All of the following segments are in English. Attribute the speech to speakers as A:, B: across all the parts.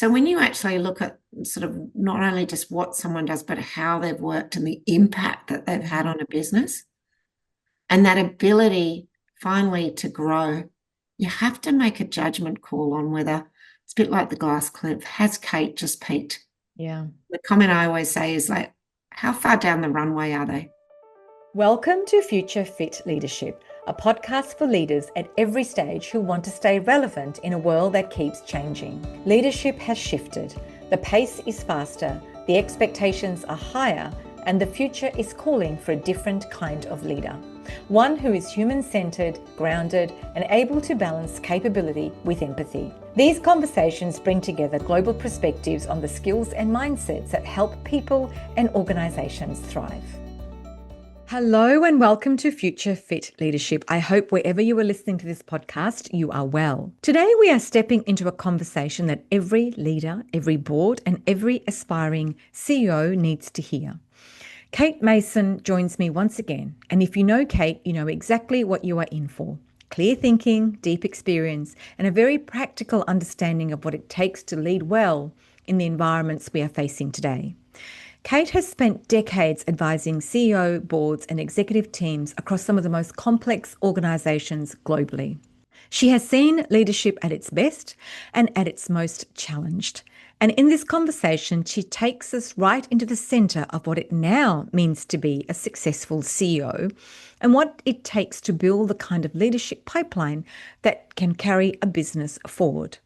A: So when you actually look at sort of not only just what someone does, but how they've worked and the impact that they've had on a business and that ability finally to grow, you have to make a judgment call on whether it's a bit like the glass cliff. Has Kate just peaked?
B: Yeah.
A: The comment I always say is like, how far down the runway are they?
B: Welcome to Future Fit Leadership, a podcast for leaders at every stage who want to stay relevant in a world that keeps changing. Leadership has shifted. The pace is faster, the expectations are higher, and the future is calling for a different kind of leader. One who is human-centered, grounded, and able to balance capability with empathy. These conversations bring together global perspectives on the skills and mindsets that help people and organizations thrive. Hello and welcome to Future Fit Leadership. I hope wherever you are listening to this podcast, you are well. Today we are stepping into a conversation that every leader, every board, and every aspiring CEO needs to hear. Kate Mason joins me once again. And if you know Kate, you know exactly what you are in for. Clear thinking, deep experience, and a very practical understanding of what it takes to lead well in the environments we are facing today. Kate has spent decades advising CEO boards and executive teams across some of the most complex organisations globally. She has seen leadership at its best and at its most challenged. And in this conversation, she takes us right into the centre of what it now means to be a successful CEO and what it takes to build the kind of leadership pipeline that can carry a business forward.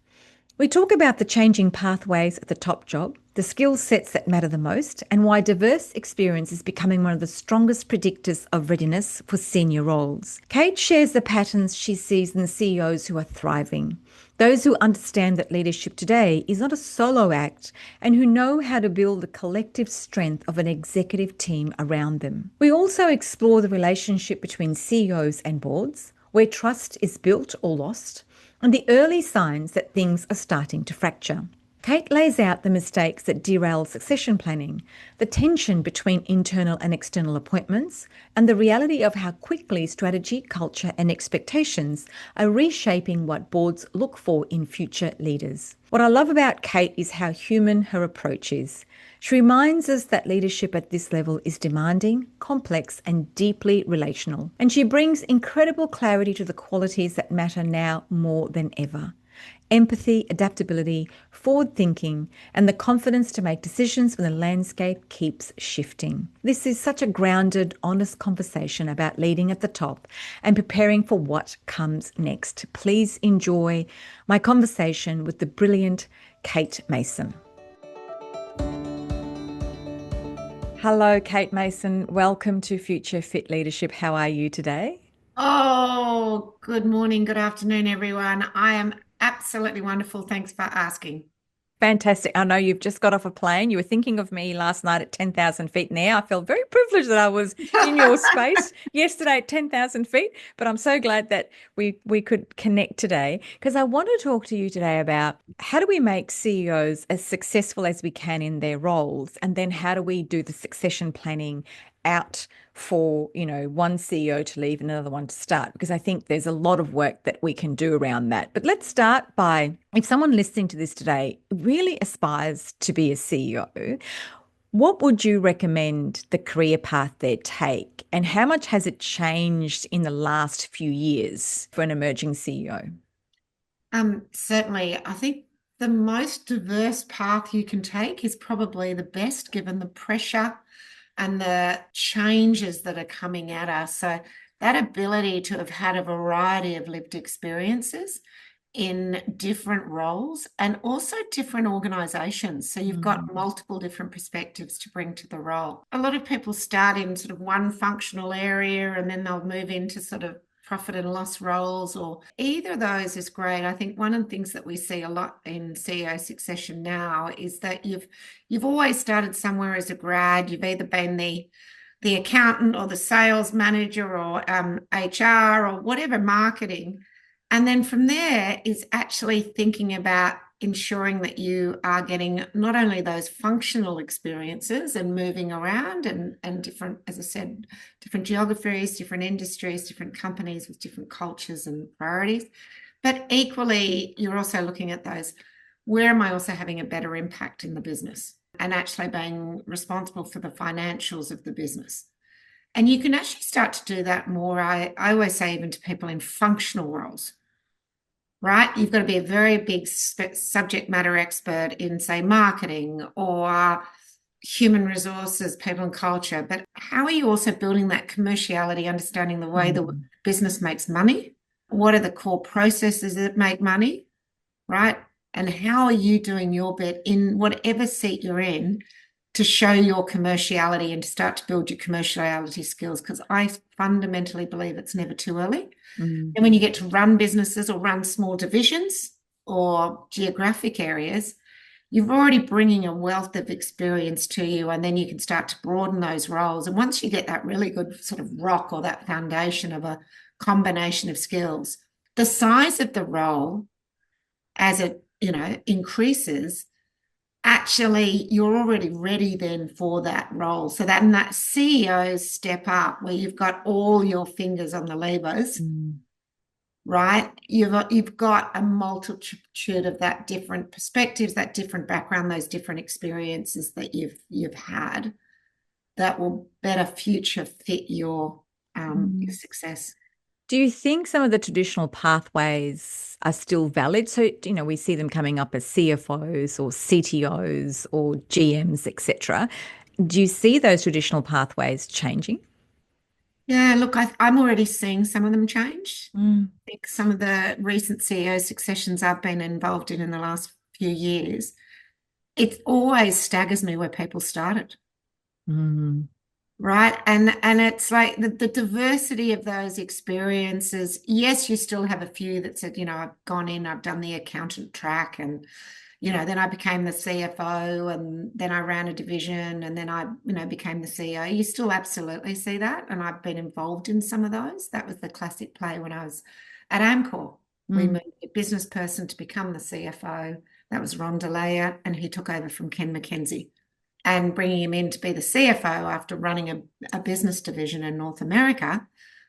B: We talk about the changing pathways at the top job, the skill sets that matter the most, and why diverse experience is becoming one of the strongest predictors of readiness for senior roles. Kate shares the patterns she sees in the CEOs who are thriving, those who understand that leadership today is not a solo act and who know how to build the collective strength of an executive team around them. We also explore the relationship between CEOs and boards, where trust is built or lost, and the early signs that things are starting to fracture. Kate lays out the mistakes that derail succession planning, the tension between internal and external appointments, and the reality of how quickly strategy, culture, and expectations are reshaping what boards look for in future leaders. What I love about Kate is how human her approach is. She reminds us that leadership at this level is demanding, complex, and deeply relational. And she brings incredible clarity to the qualities that matter now more than ever. Empathy, adaptability, forward thinking, and the confidence to make decisions when the landscape keeps shifting. This is such a grounded, honest conversation about leading at the top and preparing for what comes next. Please enjoy my conversation with the brilliant Kate Mason. Hello, Kate Mason. Welcome to Future Fit Leadership. How are you today?
A: Oh, good morning, good afternoon, everyone. I am absolutely wonderful. Thanks for asking.
B: Fantastic. I know you've just got off a plane. You were thinking of me last night at 10,000 feet in the air. I felt very privileged that I was in your space yesterday at 10,000 feet, but I'm so glad that we could connect today because I want to talk to you today about how do we make CEOs as successful as we can in their roles, and then how do we do the succession planning out for, one CEO to leave and another one to start, because I think there's a lot of work that we can do around that. But let's start by, if someone listening to this today really aspires to be a CEO, what would you recommend the career path they take, and how much has it changed in the last few years for an emerging CEO?
A: Certainly, I think the most diverse path you can take is probably the best given the pressure and the changes that are coming at us. So that ability to have had a variety of lived experiences in different roles and also different organizations. So you've got multiple different perspectives to bring to the role. A lot of people start in sort of one functional area and then they'll move into sort of profit and loss roles, or either of those is great. I think one of the things that we see a lot in CEO succession now is that you've always started somewhere as a grad. You've either been the accountant or the sales manager or HR or whatever, marketing. And then from there is actually thinking about ensuring that you are getting not only those functional experiences and moving around and different, as I said, different geographies, different industries, different companies with different cultures and priorities, but equally you're also looking at those where am I also having a better impact in the business and actually being responsible for the financials of the business. And you can actually start to do that more. I always say, even to people in functional roles, right? You've got to be a very big subject matter expert in, say, marketing or human resources, people and culture. But how are you also building that commerciality, understanding the way the
B: Mm.
A: business makes money? What are the core processes that make money, right? And how are you doing your bit in whatever seat you're in to show your commerciality and to start to build your commerciality skills? Because I fundamentally believe it's never too early.
B: Mm.
A: And when you get to run businesses or run small divisions or geographic areas, you're already bringing a wealth of experience to you, and then you can start to broaden those roles. And once you get that really good sort of rock or that foundation of a combination of skills, the size of the role as it, increases, actually you're already ready then for that role. So that in that CEO step up where you've got all your fingers on the levers,
B: Mm.
A: right? You've got a multitude of that different perspectives, that different background, those different experiences that you've had that will better future fit your
B: Mm.
A: success.
B: Do you think some of the traditional pathways are still valid? So, we see them coming up as CFOs or CTOs or GMs, etc. Do you see those traditional pathways changing?
A: Yeah, look, I'm already seeing some of them change.
B: Mm.
A: I think some of the recent CEO successions I've been involved in the last few years, it always staggers me where people started.
B: Mm.
A: Right. And it's like the diversity of those experiences. Yes, you still have a few that said, I've gone in, I've done the accountant track, and then I became the CFO, and then I ran a division, and then I, became the CEO. You still absolutely see that. And I've been involved in some of those. That was the classic play when I was at Amcor. We
B: Mm.
A: moved a business person to become the CFO. That was Ron DeLea, and he took over from Ken McKenzie, and bringing him in to be the CFO after running a business division in North America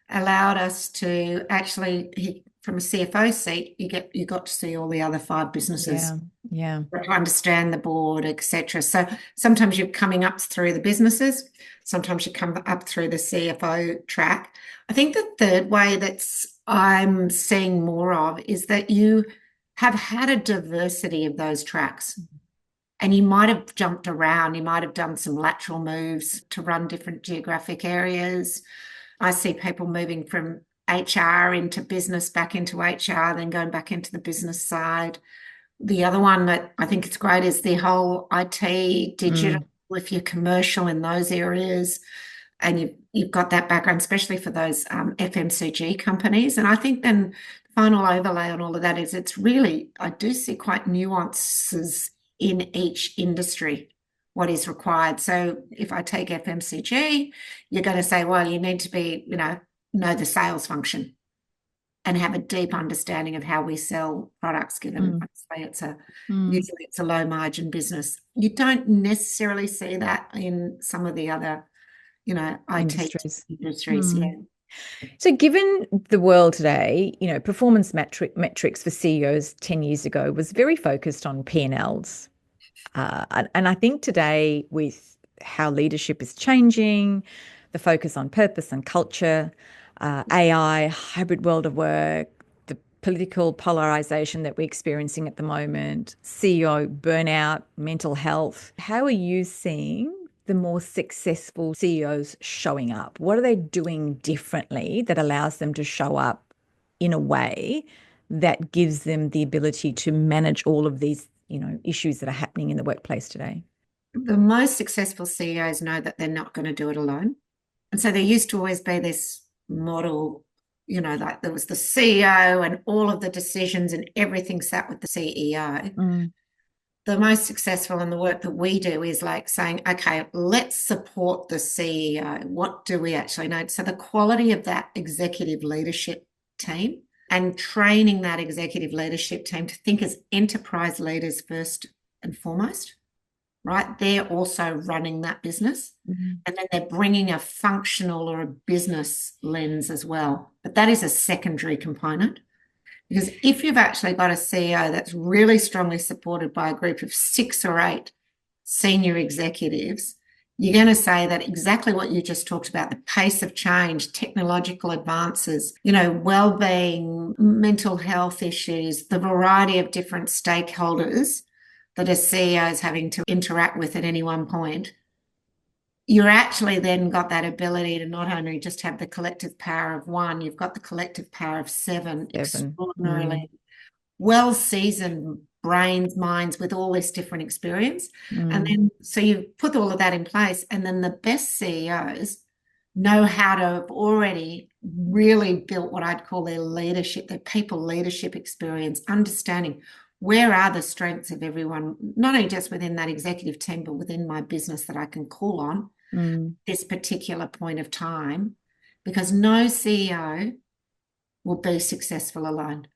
A: allowed us to actually, from a CFO seat, you got to see all the other five businesses,
B: Yeah, yeah.
A: to understand the board, etc. So sometimes you're coming up through the businesses, sometimes you come up through the CFO track. I think the third way that's I'm seeing more of is that you have had a diversity of those tracks. And you might have jumped around, you might have done some lateral moves to run different geographic areas. I see people moving from HR into business, back into HR, then going back into the business side. The other one that I think is great is the whole IT, digital,
B: Mm.
A: if you're commercial in those areas, and you've got that background, especially for those FMCG companies. And I think then the final overlay on all of that is it's really, I do see quite nuances in each industry, what is required. So if I take FMCG, you're going to say, well, you need to be, know the sales function and have a deep understanding of how we sell products, given
B: Mm.
A: obviously
B: Mm.
A: usually it's a low margin business. You don't necessarily see that in some of the other, IT
B: Industries.
A: industries. Yeah.
B: Mm. So, given the world today, performance metrics for CEOs 10 years ago was very focused on P&Ls. And I think today, with how leadership is changing, the focus on purpose and culture, AI, hybrid world of work, the political polarization that we're experiencing at the moment, CEO burnout, mental health, how are you seeing the more successful CEOs showing up? What are they doing differently that allows them to show up in a way that gives them the ability to manage all of these, issues that are happening in the workplace today?
A: The most successful CEOs know that they're not going to do it alone. And so there used to always be this model, like there was the CEO and all of the decisions and everything sat with the CEO.
B: Mm.
A: The most successful in the work that we do is like saying, okay, let's support the CEO. What do we actually know? So the quality of that executive leadership team and training that executive leadership team to think as enterprise leaders first and foremost, right? They're also running that business.
B: Mm.
A: And then they're bringing a functional or a business lens as well. But that is a secondary component. Because if you've actually got a CEO that's really strongly supported by a group of 6 or 8 senior executives, you're going to say that exactly what you just talked about, the pace of change, technological advances, well-being, mental health issues, the variety of different stakeholders that a CEO is having to interact with at any one point. You're actually then got that ability to not only just have the collective power of one, you've got the collective power of 7,
B: 7.
A: extraordinarily well-seasoned brains, minds with all this different experience. And then so you put all of that in place, and then the best CEOs know how to have already really built what I'd call their leadership, their people leadership experience, understanding where are the strengths of everyone, not only just within that executive team, but within my business that I can call on this particular point of time, because no CEO will be successful alone.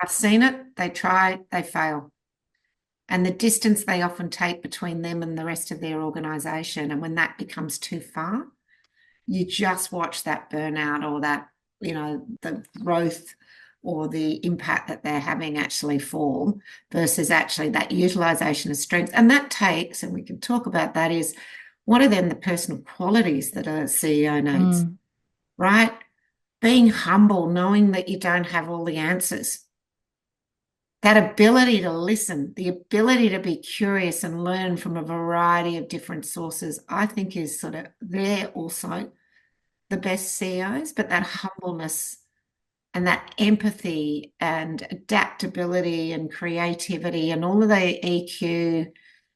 A: I've seen it. They try, they fail. And the distance they often take between them and the rest of their organization. And when that becomes too far, you just watch that burnout or that, the growth or the impact that they're having actually fall versus actually that utilization of strengths. And that takes, and we can talk about that, is what are then the personal qualities that a CEO needs, right? Being humble, knowing that you don't have all the answers. That ability to listen, the ability to be curious and learn from a variety of different sources, I think is sort of they're also the best CEOs, but that humbleness and that empathy and adaptability and creativity and all of the EQ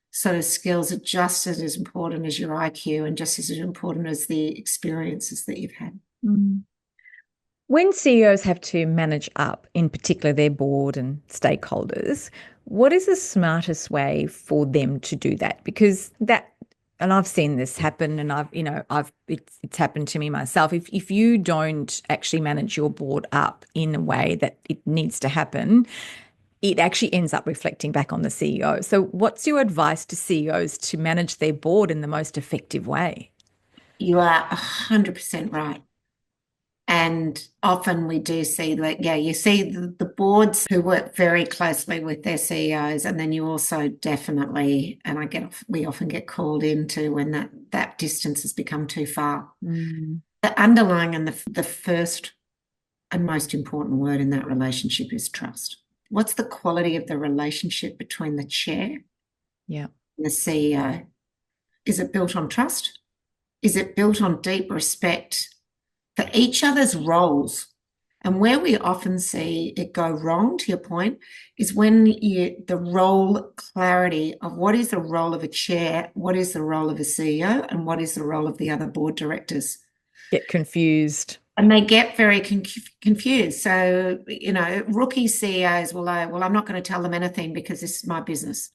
A: sort of skills are just as important as your IQ and just as important as the experiences that you've had.
B: When CEOs have to manage up, in particular their board and stakeholders, what is the smartest way for them to do that? Because and I've seen this happen, and it's happened to me myself. If you don't actually manage your board up in a way that it needs to happen, it actually ends up reflecting back on the CEO. So what's your advice to CEOs to manage their board in the most effective way?
A: You are 100% right. And often we do see that, you see the boards who work very closely with their CEOs, and then you also definitely, and we often get called into when that distance has become too far. The underlying and the first and most important word in that relationship is trust. What's the quality of the relationship between the chair and the CEO? Is it built on trust? Is it built on deep respect for each other's roles? And where we often see it go wrong, to your point, is when the role clarity of what is the role of a chair, what is the role of a CEO, and what is the role of the other board directors.
B: Get confused.
A: And they get very confused. So, rookie CEOs will go, well, I'm not going to tell them anything because this is my business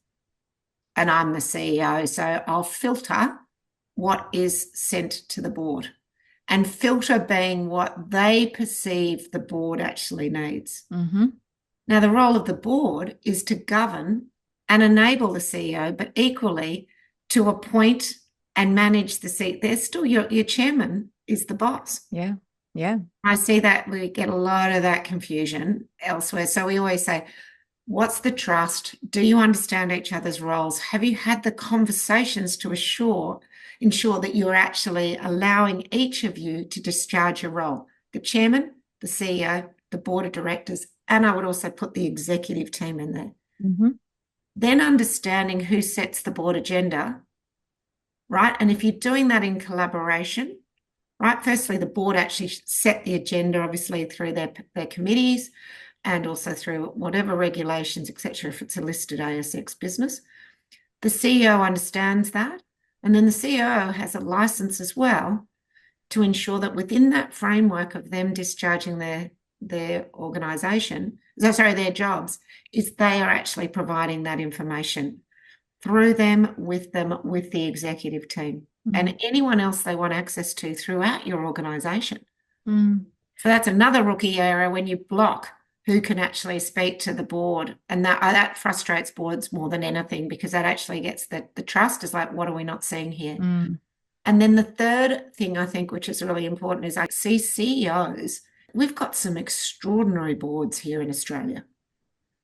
A: and I'm the CEO. So I'll filter what is sent to the board. And filter being what they perceive the board actually needs. Now, the role of the board is to govern and enable the CEO, but equally to appoint and manage the seat. There's still your chairman is the boss.
B: Yeah.
A: I see that we get a lot of that confusion elsewhere. So we always say, what's the trust? Do you understand each other's roles? Have you had the conversations to ensure that you're actually allowing each of you to discharge your role? The chairman, the CEO, the board of directors, and I would also put the executive team in there. Then understanding who sets the board agenda, right? And if you're doing that in collaboration, right, firstly, the board actually set the agenda, obviously, through their committees and also through whatever regulations, etc., if it's a listed ASX business. The CEO understands that. And then the CEO has a license as well to ensure that within that framework of them discharging their organisation, their jobs, is they are actually providing that information through them, with the executive team and anyone else they want access to throughout your organisation. So that's another rookie area when you block who can actually speak to the board. And that frustrates boards more than anything, because that actually gets the trust is like, what are we not seeing here? And then the third thing I think, which is really important, is I see CEOs we've got some extraordinary boards here in Australia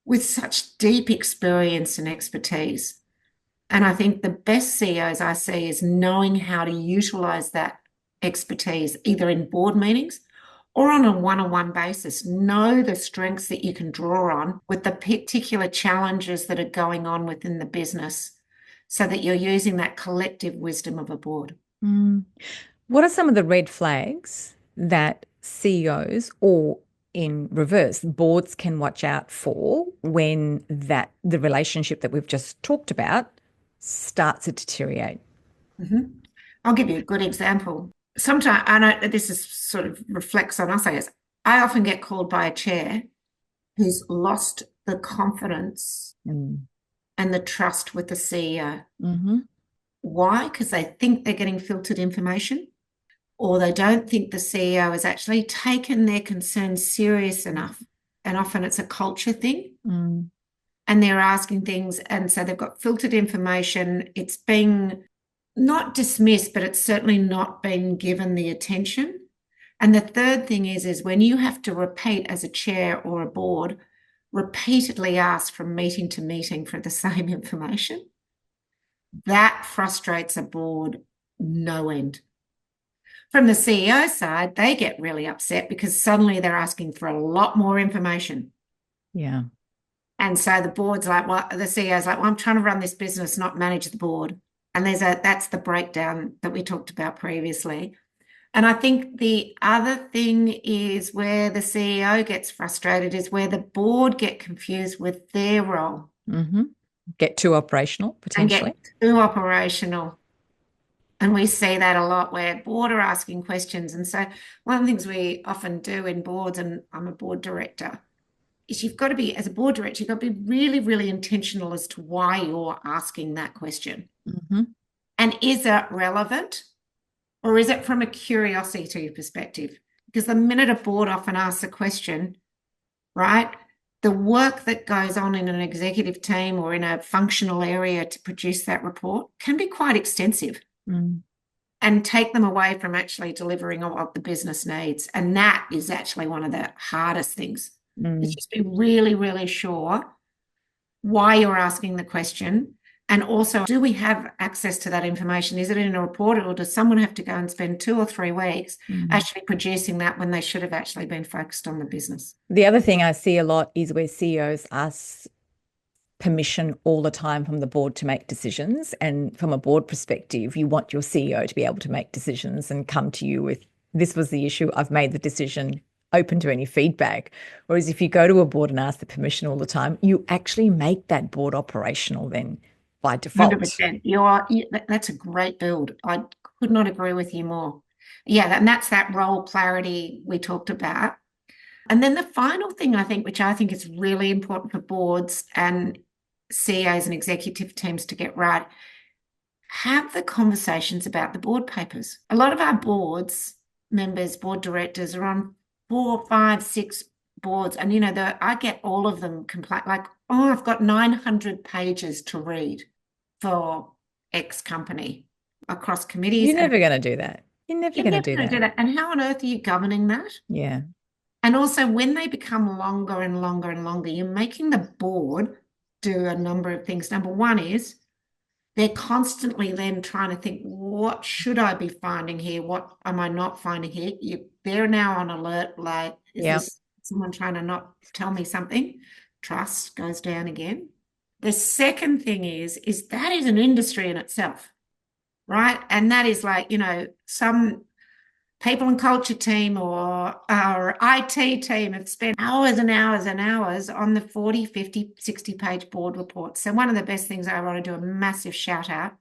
A: with such deep experience and expertise. And I think the best CEOs I see is knowing how to utilize that expertise either in board meetings or on a one-on-one basis. Know the strengths that you can draw on with the particular challenges that are going on within the business so that you're using that collective wisdom of a board.
B: What are some of the red flags that CEOs or in reverse, boards can watch out for when the relationship that we've just talked about starts to deteriorate?
A: I'll give you a good example. Sometimes, I know this is sort of reflects on us, I guess. I often get called by a chair who's lost the confidence and the trust with the CEO. Why? Because they think they're getting filtered information, or they don't think the CEO has actually taken their concerns serious enough. And often it's a culture thing. And they're asking things, and so they've got filtered information. It's being not dismissed, but it's certainly not been given the attention. And the third thing is when you have to repeat as a chair or a board, repeatedly ask from meeting to meeting for the same information, that frustrates a board no end. From the CEO side, they get really upset because suddenly they're asking for a lot more information.
B: Yeah.
A: And so the board's like, well, the CEO's like, well, I'm trying to run this business, not manage the board. And that's the breakdown that we talked about previously. And I think the other thing is where the CEO gets frustrated is where the board get confused with their role.
B: Get too operational, potentially.
A: And get too operational. And we see that a lot where board are asking questions. And so one of the things we often do in boards, and I'm a board director, is you've got to be, as a board director, you've got to be really, really intentional as to why you're asking that question. And is that relevant? Or is it from a curiosity perspective? Because the minute a board often asks a question, right, the work that goes on in an executive team or in a functional area to produce that report can be quite extensive and take them away from actually delivering on what the business needs. And that is actually one of the hardest things. Is just be really, really sure why you're asking the question. And also, do we have access to that information? Is it in a report, or does someone have to go and spend 2 or 3 weeks actually producing that when they should have actually been focused on the business?
B: The other thing I see a lot is where CEOs ask permission all the time from the board to make decisions. And from a board perspective, you want your CEO to be able to make decisions and come to you with, this was the issue, I've made the decision, open to any feedback. Whereas if you go to a board and ask the permission all the time, you actually make that board operational then by default.
A: 100%. That's a great build. I could not agree with you more. Yeah, and that's that role clarity we talked about. And then the final thing I think, which I think is really important for boards and CEOs and executive teams to get right, have the conversations about the board papers. A lot of our boards members, board directors are on 4, 5, 6 boards, and I get all of them complain like, oh, I've got 900 pages to read for X company across committees.
B: You're never going to do that. You're never going to do that.
A: And how on earth are you governing that?
B: Yeah.
A: And also, when they become longer and longer and longer, you're making the board do a number of things. Number one is they're constantly then trying to think, what should I be finding here? What am I not finding here? They're now on alert, like, is this someone trying to not tell me something? Trust goes down again. The second thing is that is an industry in itself, right? And that is like, some people and culture team or our IT team have spent hours and hours and hours on the 40, 50, 60-page board reports. So one of the best things, I want to do a massive shout out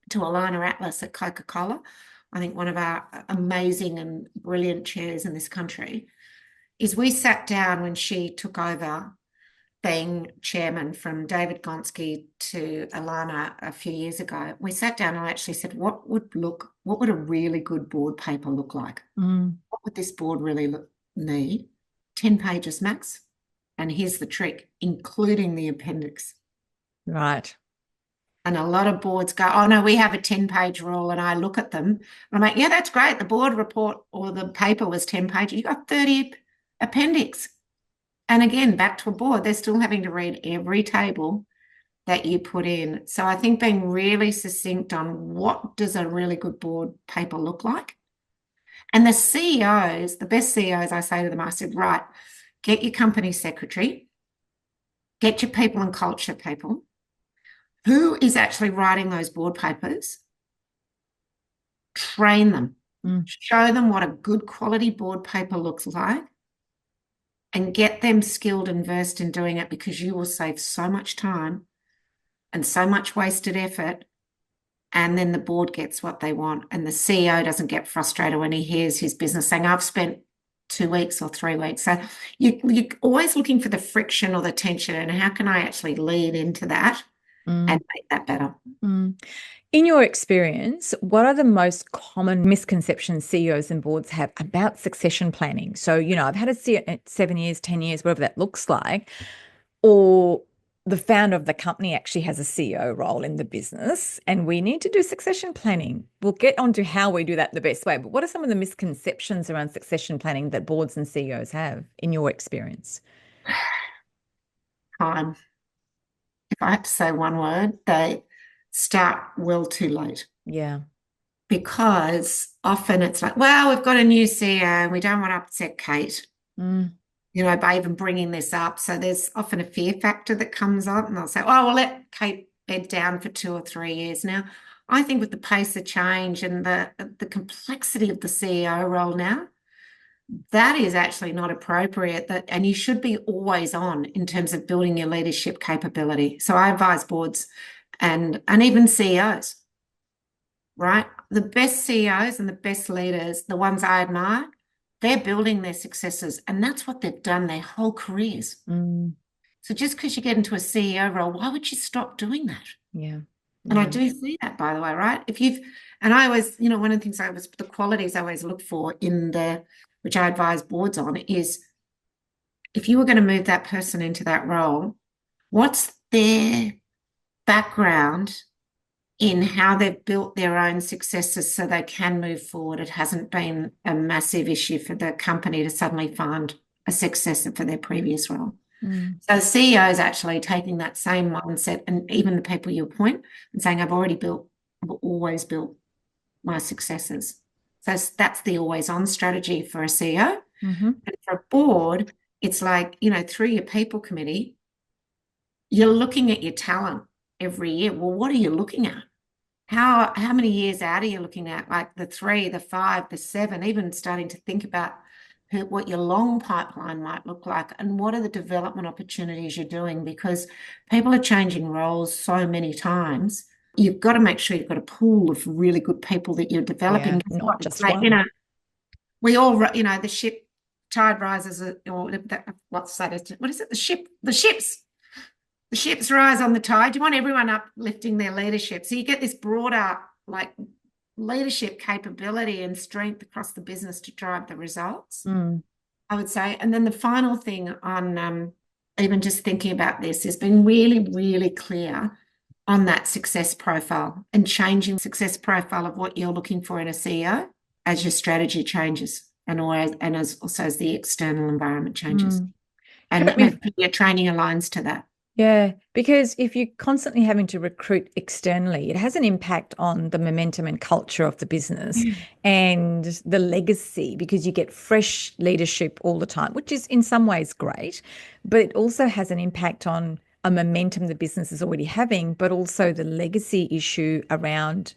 A: to Alana Atlas at Coca-Cola. I think one of our amazing and brilliant chairs in this country, is we sat down when she took over being chairman from David Gonski to Alana a few years ago. We sat down and actually said, what would a really good board paper look like? What would this board really need? 10 pages max. And here's the trick, including the appendix.
B: Right.
A: And a lot of boards go, oh, no, we have a 10-page rule. And I look at them and I'm like, yeah, that's great. The board report or the paper was 10 pages. You got 30 appendix. And again, back to a board, they're still having to read every table that you put in. So I think being really succinct on what does a really good board paper look like. And the CEOs, the best CEOs, I say to them, I said, right, get your company secretary, get your people and culture people. Who is actually writing those board papers? Train them. Show them what a good quality board paper looks like and get them skilled and versed in doing it, because you will save so much time and so much wasted effort. And then the board gets what they want. And the CEO doesn't get frustrated when he hears his business saying, I've spent 2 weeks or 3 weeks. So you're always looking for the friction or the tension, and how can I actually lead into that and make that better?
B: In your experience, what are the most common misconceptions CEOs and boards have about succession planning? So, I've had a CEO at 7 years, 10 years, whatever that looks like, or the founder of the company actually has a CEO role in the business and we need to do succession planning. We'll get onto how we do that the best way, but what are some of the misconceptions around succession planning that boards and CEOs have in your experience?
A: Time. If I had to say one word, they start well too late.
B: Yeah.
A: Because often it's like, well, we've got a new CEO and we don't want to upset Kate, by even bringing this up. So there's often a fear factor that comes up, and they'll say, oh, we'll let Kate bed down for 2 or 3 years. Now, I think with the pace of change and the complexity of the CEO role now, that is actually not appropriate. And you should be always on in terms of building your leadership capability. So I advise boards and even CEOs, right? The best CEOs and the best leaders, the ones I admire, they're building their successes, and that's what they've done their whole careers. So just because you get into a CEO role, why would you stop doing that?
B: Yeah.
A: And I do see that, by the way, right? And I always, one of the things the qualities I always look for which I advise boards on, is if you were going to move that person into that role, what's their background in how they've built their own successes so they can move forward? It hasn't been a massive issue for the company to suddenly find a successor for their previous role. So the CEO is actually taking that same mindset, and even the people you appoint, and saying, I've always built my successors. So that's the always on strategy for a CEO. And for a board, it's like, through your people committee, you're looking at your talent every year. Well, what are you looking at? How many years out are you looking at? Like the 3, the 5, the 7, even starting to think about what your long pipeline might look like, and what are the development opportunities you're doing, because people are changing roles so many times. You've got to make sure you've got a pool of really good people that you're developing.
B: Yeah, not just one.
A: We all, the ship tide rises, or what's that? What is it? The ships rise on the tide. You want everyone uplifting their leadership. So you get this broader, like, leadership capability and strength across the business to drive the results, I would say. And then the final thing on even just thinking about this is being really, really clear on that success profile, and changing the success profile of what you're looking for in a CEO as your strategy changes, and as the external environment changes. And your training aligns to that.
B: Yeah, because if you're constantly having to recruit externally, it has an impact on the momentum and culture of the business and the legacy, because you get fresh leadership all the time, which is in some ways great, but it also has an impact on a momentum the business is already having, but also the legacy issue around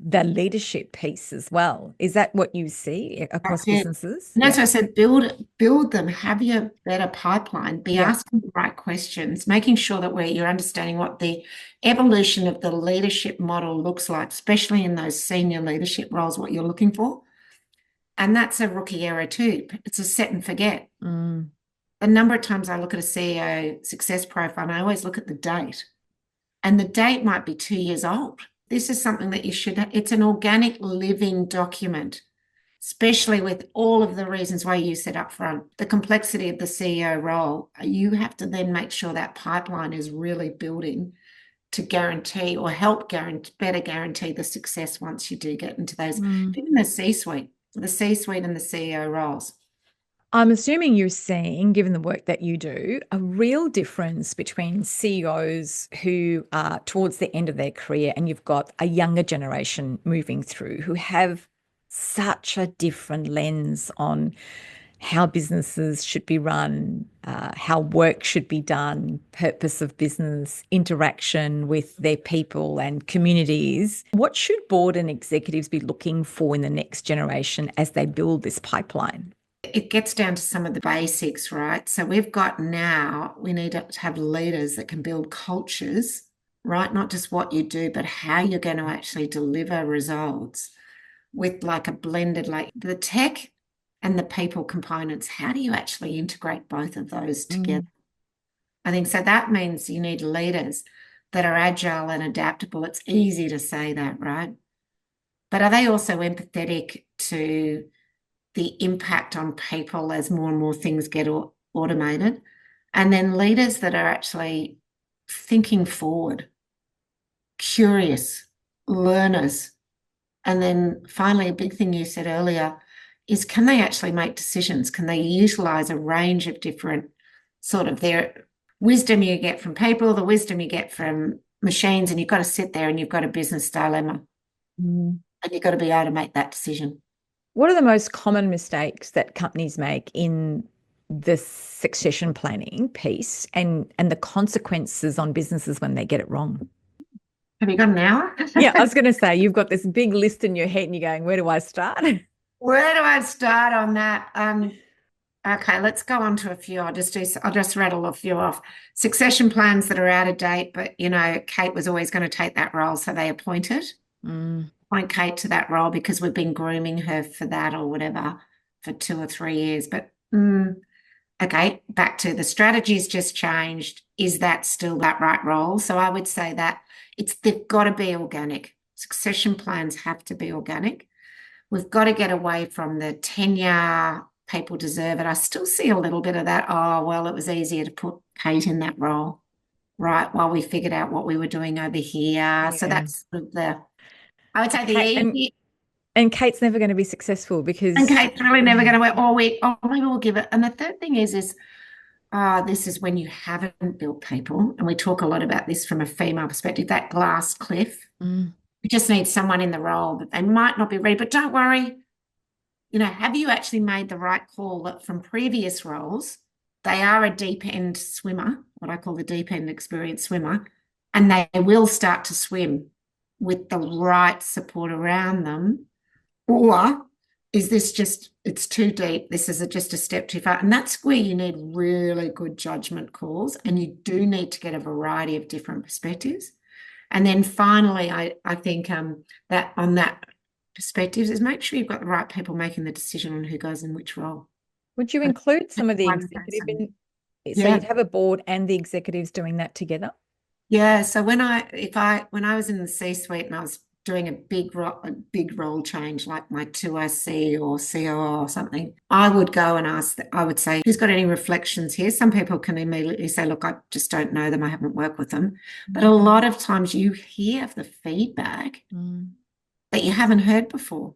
B: the leadership piece as well. Is that what you see across businesses?
A: And that's what I said, build them, have your better pipeline, be asking the right questions, making sure that you're understanding what the evolution of the leadership model looks like, especially in those senior leadership roles, what you're looking for. And that's a rookie error too. It's a set and forget. A number of times I look at a CEO success profile and I always look at the date, and the date might be 2 years old. This is something that it's an organic living document, especially with all of the reasons why you said up front, the complexity of the CEO role. You have to then make sure that pipeline is really building to guarantee or better guarantee the success once you do get into those, even the C-suite and the CEO roles.
B: I'm assuming you're seeing, given the work that you do, a real difference between CEOs who are towards the end of their career and you've got a younger generation moving through who have such a different lens on how businesses should be run, how work should be done, purpose of business, interaction with their people and communities. What should board and executives be looking for in the next generation as they build this pipeline?
A: It gets down to some of the basics, right? So we need to have leaders that can build cultures, right? Not just what you do, but how you're going to actually deliver results with like a blended, like the tech and the people components. How do you actually integrate both of those together? I think so. That means you need leaders that are agile and adaptable. It's easy to say that, right? But are they also empathetic to the impact on people as more and more things get automated? And then leaders that are actually thinking forward, curious, learners. And then finally, a big thing you said earlier is, can they actually make decisions? Can they utilize a range of different sort of their wisdom you get from people, the wisdom you get from machines, and you've got to sit there and you've got a business dilemma
B: Mm.
A: and you've got to be able to make that decision.
B: What are the most common mistakes that companies make in the succession planning piece and the consequences on businesses when they get it wrong?
A: Have you got an hour?
B: Yeah, I was going to say, you've got this big list in your head and you're going, where do I start?
A: Where do I start on that? Okay, let's go on to a few. I'll just rattle a few off. Succession plans that are out of date, but Kate was always going to take that role, so they appoint Kate to that role because we've been grooming her for that or whatever for 2 or 3 years. But okay, back to the strategy's just changed. Is that still that right role? So I would say that they've got to be organic. Succession plans have to be organic. We've got to get away from the tenure, people deserve it. I still see a little bit of that. Oh, well, it was easier to put Kate in that role, right, while we figured out what we were doing over here. So
B: Yeah.
A: that's sort of I would say the
B: Kate,
A: easy,
B: and Kate's never going to be successful
A: and
B: because
A: Kate's really never going to work, maybe we'll give it. And the third thing is, this is when you haven't built people, and we talk a lot about this from a female perspective, that glass cliff.
B: Mm.
A: You just need someone in the role, but they might not be ready. But don't worry, have you actually made the right call that from previous roles, they are a deep end swimmer, what I call the deep end experienced swimmer, and they will start to swim with the right support around them? Or is this just, it's too deep? This is just a step too far. And that's where you need really good judgment calls, and you do need to get a variety of different perspectives. And then finally, I think that on that perspectives is make sure you've got the right people making the decision on who goes in which role.
B: would you include some of the
A: One
B: executive
A: person.
B: in? So
A: Yeah.
B: you'd have a board and the executives doing that together?
A: Yeah. So when I was in the C-suite and I was doing a big role change, like my 2IC or COO or something, I would go and I would say, who's got any reflections here? Some people can immediately say, look, I just don't know them. I haven't worked with them. But a lot of times you hear the feedback that you haven't heard before,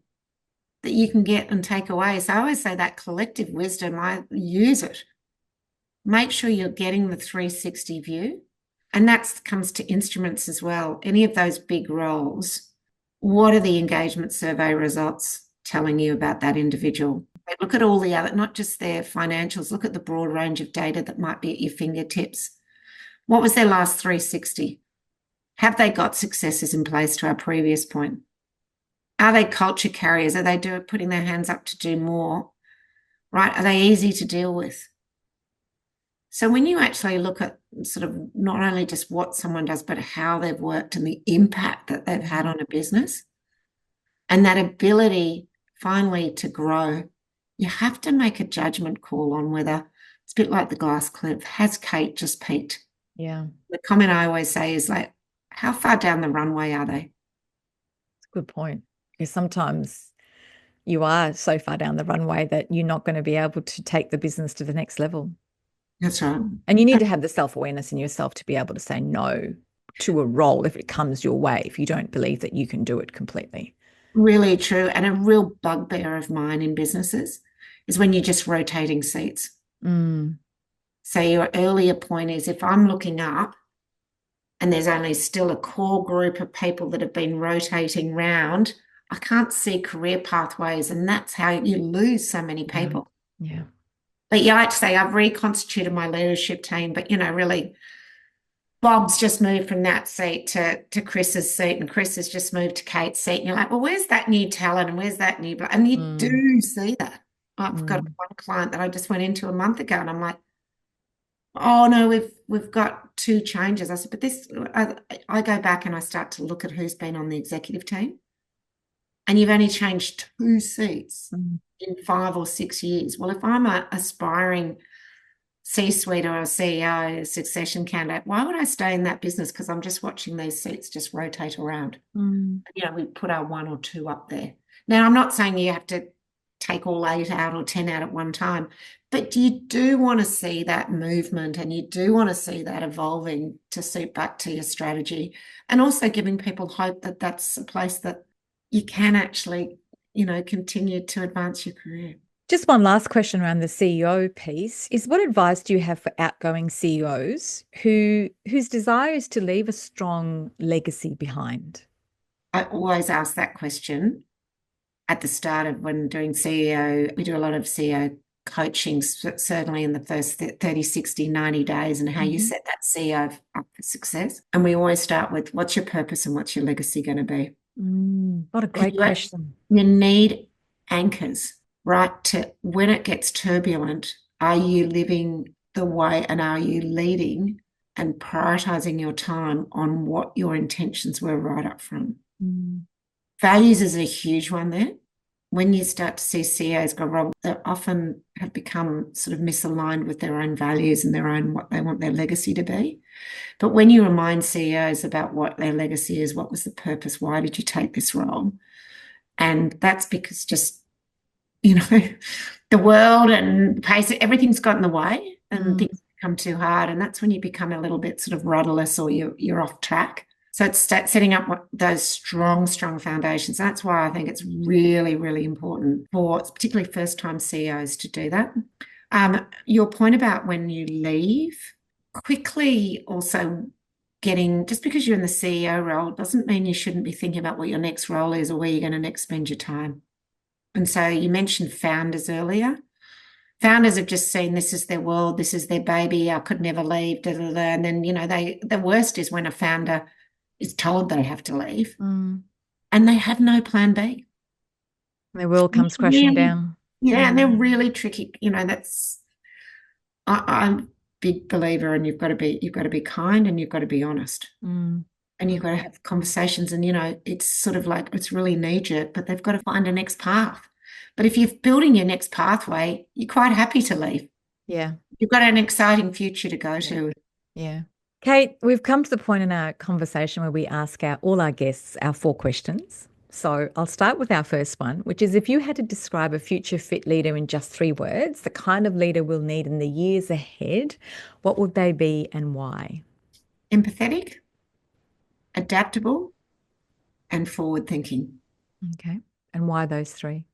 A: that you can get and take away. So I always say that collective wisdom, I use it. Make sure you're getting the 360 view. And that comes to instruments as well. Any of those big roles, what are the engagement survey results telling you about that individual? Look at all the other, not just their financials, look at the broad range of data that might be at your fingertips. What was their last 360? Have they got successes in place, to our previous point? Are they culture carriers? Are they putting their hands up to do more? Right? Are they easy to deal with? So when you actually look at sort of not only just what someone does, but how they've worked and the impact that they've had on a business, and that ability finally to grow, you have to make a judgment call on whether it's a bit like the glass cliff. Has Kate just peaked?
B: Yeah.
A: The comment I always say is like, how far down the runway are they?
B: That's a good point. Because sometimes you are so far down the runway that you're not going to be able to take the business to the next level.
A: That's right.
B: And you need to have the self-awareness in yourself to be able to say no to a role if it comes your way, if you don't believe that you can do it completely.
A: Really true. And a real bugbear of mine in businesses is when you're just rotating seats.
B: Mm.
A: So your earlier point is if I'm looking up and there's only still a core group of people that have been rotating round, I can't see career pathways, and that's how you lose so many
B: Yeah.
A: people.
B: Yeah.
A: But yeah, I'd say I've reconstituted my leadership team, but really Bob's just moved from that seat to Chris's seat, and Chris has just moved to Kate's seat. And you're like, well, where's that new talent and where's that new? And you
B: Mm.
A: do see that. I've got
B: Mm.
A: one client that I just went into a month ago, and I'm like, oh no, we've got two changes. I said, but this, I go back and I start to look at who's been on the executive team, and you've only changed two seats
B: Mm.
A: in 5 or 6 years. Well, if I'm a aspiring C-suite or a CEO, a succession candidate, why would I stay in that business? Because I'm just watching these seats just rotate around.
B: Mm.
A: We put our one or two up there. Now, I'm not saying you have to take all 8 out or 10 out at one time, but you do want to see that movement and you do want to see that evolving to suit back to your strategy, and also giving people hope that that's a place that you can actually, continue to advance your career.
B: Just one last question around the CEO piece is what advice do you have for outgoing CEOs whose desire is to leave a strong legacy behind?
A: I always ask that question at the start of when doing CEO. We do a lot of CEO coaching, certainly in the first 30, 60, 90 days, and how you
B: Mm-hmm.
A: set that CEO up for success. And we always start with what's your purpose and what's your legacy going to be?
B: What a
A: Because
B: great question.
A: you need anchors, right? To when it gets turbulent, are you living the way and are you leading and prioritizing your time on what your intentions were right up front?
B: Mm.
A: Values is a huge one there. When you start to see CEOs go wrong, they often have become sort of misaligned with their own values and their own what they want their legacy to be. But when you remind CEOs about what their legacy is, what was the purpose, why did you take this role? And that's because just, you know, the world and pace, everything's got in the way and
B: Mm.
A: things become too hard. And that's when you become a little bit sort of rudderless or you're off track. So it's setting up those strong, strong foundations. That's why I think it's really, really important for particularly first-time CEOs to do that. Your point about when you leave, quickly also getting, just because you're in the CEO role doesn't mean you shouldn't be thinking about what your next role is or where you're going to next spend your time. And so you mentioned founders earlier. Founders have just seen this is their world, this is their baby, I could never leave, da, da, da. And then, the worst is when a founder is told they have to leave
B: Mm.
A: and they have no plan B.
B: The world comes crashing
A: Really,
B: down.
A: yeah, and they're
B: Mm.
A: really tricky. I'm a big believer, and you've got to be kind and you've got to be honest.
B: Mm.
A: And you've
B: Mm.
A: got to have conversations, and it's sort of like it's really knee-jerk, but they've got to find a next path. But if you're building your next pathway, you're quite happy to leave.
B: Yeah.
A: You've got an exciting future to go
B: Yeah.
A: to.
B: Yeah. Kate, we've come to the point in our conversation where we ask all our guests our 4 questions. So I'll start with our first one, which is if you had to describe a future fit leader in just 3 words, the kind of leader we'll need in the years ahead, what would they be and why?
A: Empathetic, adaptable, and forward thinking.
B: Okay. And why those 3?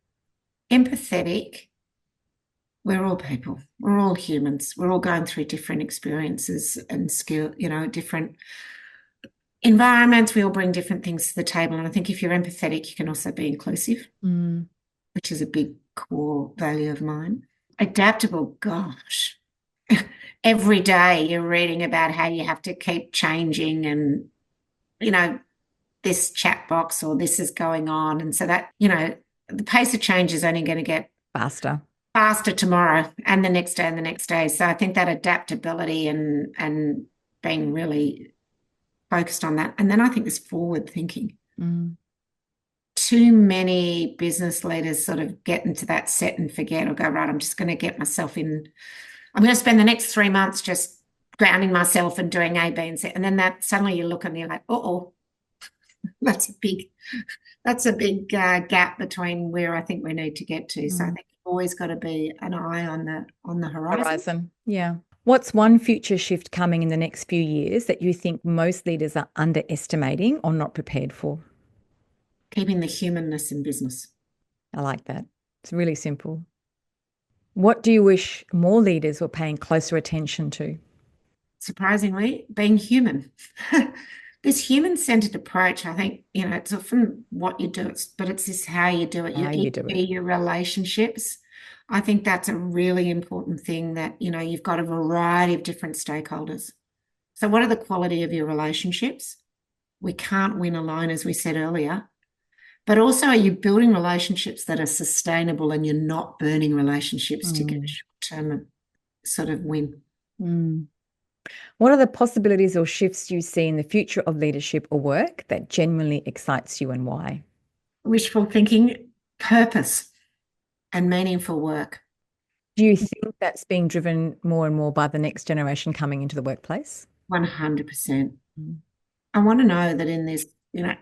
A: Empathetic, we're all people, we're all humans, we're all going through different experiences and skill, different environments. We all bring different things to the table. And I think if you're empathetic, you can also be inclusive,
B: Mm.
A: which is a big core value of mine. Adaptable, gosh. Every day you're reading about how you have to keep changing and, you know, this chat box or this is going on. And so that, the pace of change is only going to get
B: Faster.
A: faster tomorrow and the next day and the next day. So I think that adaptability and being really focused on that. And then I think this forward thinking.
B: Mm.
A: Too many business leaders sort of get into that set and forget or go, right, I'm just going to get myself in. I'm going to spend the next 3 months just grounding myself and doing A, B, and C. And then that suddenly you look and you're like, oh, that's a big, gap between where I think we need to get to. So I
B: Mm.
A: think you've always got to be an eye on the horizon.
B: Horizon. Yeah. What's one future shift coming in the next few years that you think most leaders are underestimating or not prepared for?
A: Keeping the humanness in business.
B: I like that. It's really simple. What do you wish more leaders were paying closer attention to?
A: Surprisingly, being human. This human-centered approach, I think, it's often what you do, but it's this how you do it, your
B: How you do it.
A: EQ, your relationships. I think that's a really important thing that, you've got a variety of different stakeholders. So what are the quality of your relationships? We can't win alone, as we said earlier. But also, are you building relationships that are sustainable and you're not burning relationships to get a short-term sort of win?
B: Mm. What are the possibilities or shifts you see in the future of leadership or work that genuinely excites you, and why?
A: Wishful thinking, purpose, and meaningful work.
B: Do you think that's being driven more and more by the next generation coming into the workplace?
A: 100%.
B: Mm.
A: I want to know that in this,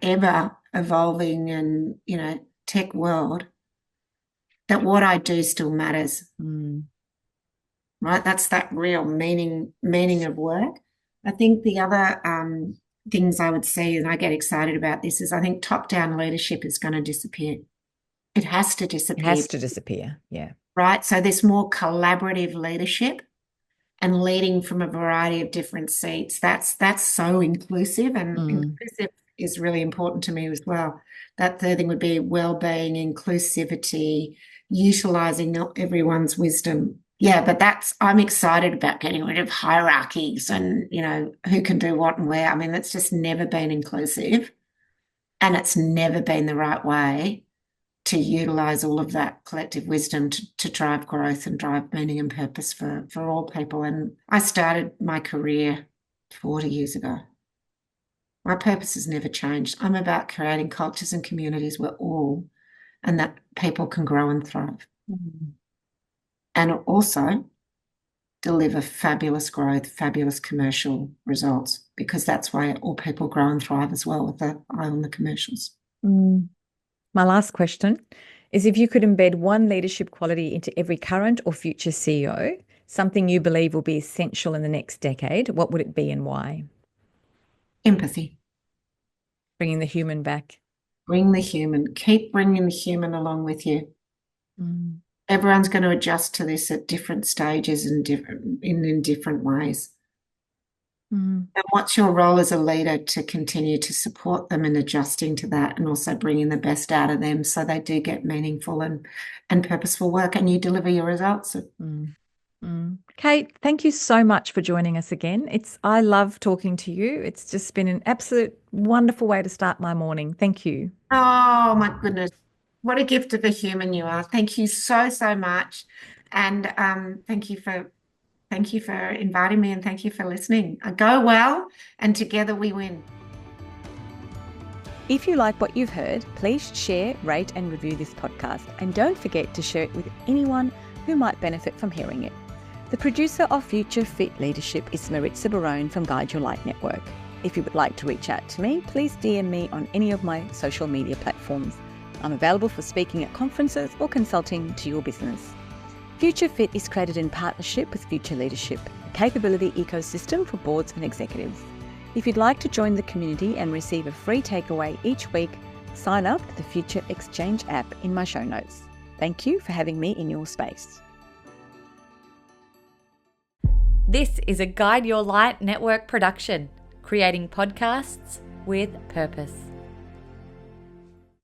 A: ever evolving and, tech world, that what I do still matters,
B: Mm.
A: right? That's that real meaning of work. I think the other things I would see, and I get excited about this, is I think top-down leadership is going to disappear. It has to
B: It
A: disappear,
B: has to disappear. Yeah.
A: right? So this more collaborative leadership and leading from a variety of different seats. That's so inclusive, and
B: Mm.
A: inclusive is really important to me as well. That third thing would be well-being, inclusivity, utilizing everyone's wisdom. Yeah, but I'm excited about getting rid of hierarchies and, who can do what and where. I mean, that's just never been inclusive, and it's never been the right way to utilize all of that collective wisdom to drive growth and drive meaning and purpose for all people. And I started my career 40 years ago. My purpose has never changed. I'm about creating cultures and communities where and that people can grow and thrive.
B: Mm.
A: And also deliver fabulous growth, fabulous commercial results, because that's why all people grow and thrive as well, with the eye on the commercials.
B: Mm. My last question is, if you could embed one leadership quality into every current or future CEO, something you believe will be essential in the next decade, what would it be and why?
A: Empathy.
B: Bringing the human back.
A: Bring the human. Keep bringing the human along with you.
B: Mm.
A: Everyone's going to adjust to this at different stages and in different ways.
B: Mm.
A: And what's your role as a leader to continue to support them in adjusting to that, and also bringing the best out of them so they do get meaningful and purposeful work, and you deliver your results?
B: Mm. Mm. Kate, thank you so much for joining us again. I love talking to you. It's just been an absolute wonderful way to start my morning. Thank you.
A: Oh my goodness. What a gift of a human you are. Thank you so, so much. And thank you for inviting me, and thank you for listening. Go well, and together we win.
B: If you like what you've heard, please share, rate, and review this podcast. And don't forget to share it with anyone who might benefit from hearing it. The producer of Future Fit Leadership is Maritza Barone from Guide Your Light Network. If you would like to reach out to me, please DM me on any of my social media platforms. I'm available for speaking at conferences or consulting to your business. Future Fit is created in partnership with Future Leadership, a capability ecosystem for boards and executives. If you'd like to join the community and receive a free takeaway each week, sign up to the Future Exchange app in my show notes. Thank you for having me in your space.
C: This is a Guide Your Light Network production, creating podcasts with purpose.